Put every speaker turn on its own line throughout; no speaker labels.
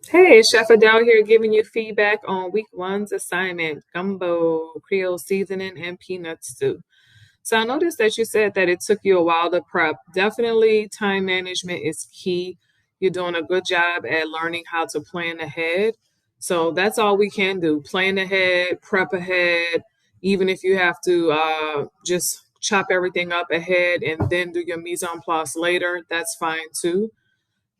Hey, Chef Adele here giving you feedback on week one's assignment, gumbo, Creole seasoning, and peanut stew. So I noticed that you said that it took you a while to prep. Definitely time management is key. You're doing a good job at learning how to plan ahead. So that's all we can do. Plan ahead, prep ahead, even if you have to just chop everything up ahead and then do your mise en place later, that's fine too.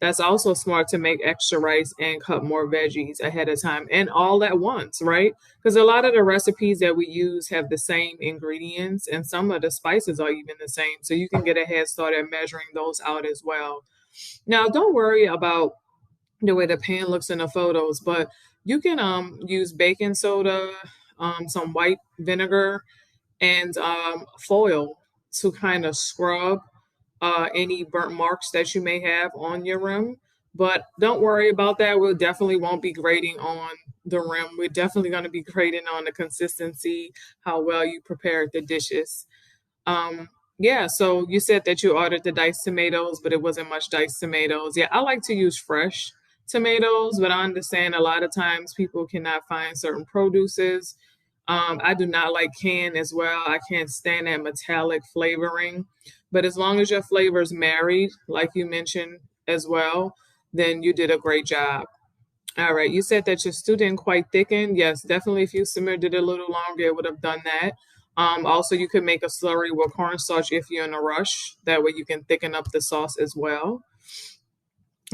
That's also smart to make extra rice and cut more veggies ahead of time and all at once, right? Because a lot of the recipes that we use have the same ingredients and some of the spices are even the same. So you can get a head start at measuring those out as well. Now, don't worry about the way the pan looks in the photos, but you can use baking soda, some white vinegar, and foil to kind of scrub any burnt marks that you may have on your rim. But don't worry about that. We definitely won't be grading on the rim. We're definitely going to be grading on the consistency, how well you prepared the dishes. Yeah, so you said that you ordered the diced tomatoes, but it wasn't much diced tomatoes. Yeah, I like to use fresh tomatoes, but I understand a lot of times people cannot find certain produces. I do not like canned as well. I can't stand that metallic flavoring. But as long as your flavor's married, like you mentioned as well, then you did a great job. All right. You said that your stew didn't quite thicken. Yes, definitely. If you simmered it a little longer, it would have done that. Also, you could make a slurry with cornstarch if you're in a rush. That way, you can thicken up the sauce as well.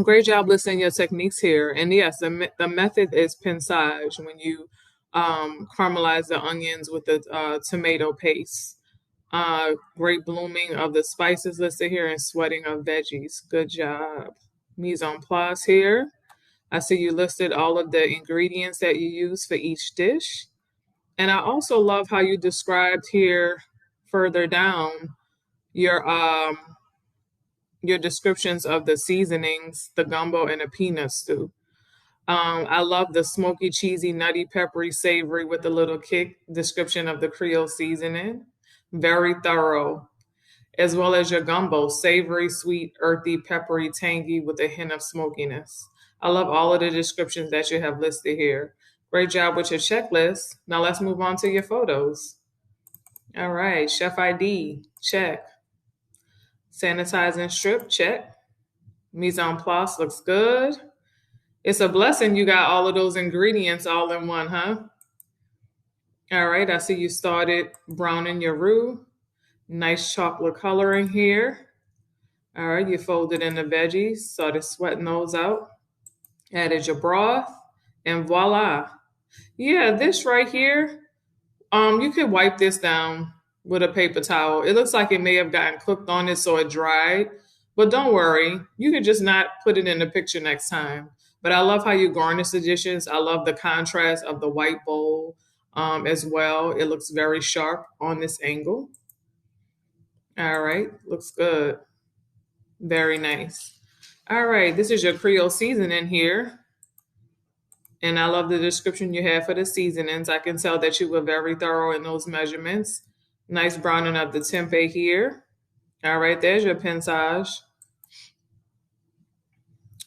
Great job listing your techniques here. And yes, the method is pinçage when you caramelize the onions with the tomato paste. Great blooming of the spices listed here and sweating of veggies. Good job. Mise en place here. I see you listed all of the ingredients that you use for each dish. And I also love how you described here further down your your descriptions of the seasonings, the gumbo and the peanut stew. I love the smoky, cheesy, nutty, peppery, savory with a little kick description of the Creole seasoning. Very thorough. As well as your gumbo, savory, sweet, earthy, peppery, tangy with a hint of smokiness. I love all of the descriptions that you have listed here. Great job with your checklist. Now let's move on to your photos. All right, chef ID, check. Sanitizing strip, check. Mise en place looks good. It's a blessing you got all of those ingredients all in one, huh? All right, I see you started browning your roux. Nice chocolate coloring here. All right, you folded in the veggies, started sweating those out, added your broth, and voila. Yeah, this right here, you could wipe this down with a paper towel. It looks like it may have gotten cooked on it, so it dried. But don't worry, you can just not put it in the picture next time. But I love how you garnish the dishes. I love the contrast of the white bowl as well. It looks very sharp on this angle. All right, looks good. Very nice. All right, this is your Creole seasoning here. And I love the description you have for the seasonings. I can tell that you were very thorough in those measurements. Nice browning of the tempeh here. All right, there's your pinçage.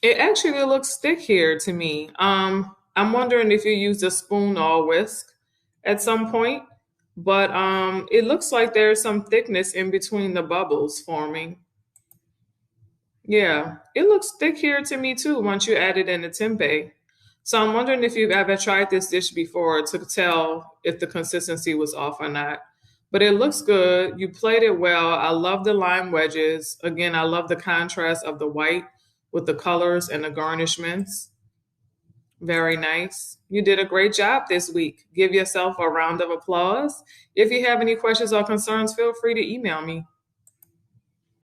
It actually looks thick here to me. I'm wondering if you used a spoon or a whisk at some point, but it looks like there's some thickness in between the bubbles forming. Yeah, it looks thick here to me too once you add it in the tempeh. So I'm wondering if you've ever tried this dish before to tell if the consistency was off or not. But it looks good. You played it well. I love the lime wedges. Again, I love the contrast of the white with the colors and the garnishments. Very nice. You did a great job this week. Give yourself a round of applause. If you have any questions or concerns, feel free to email me.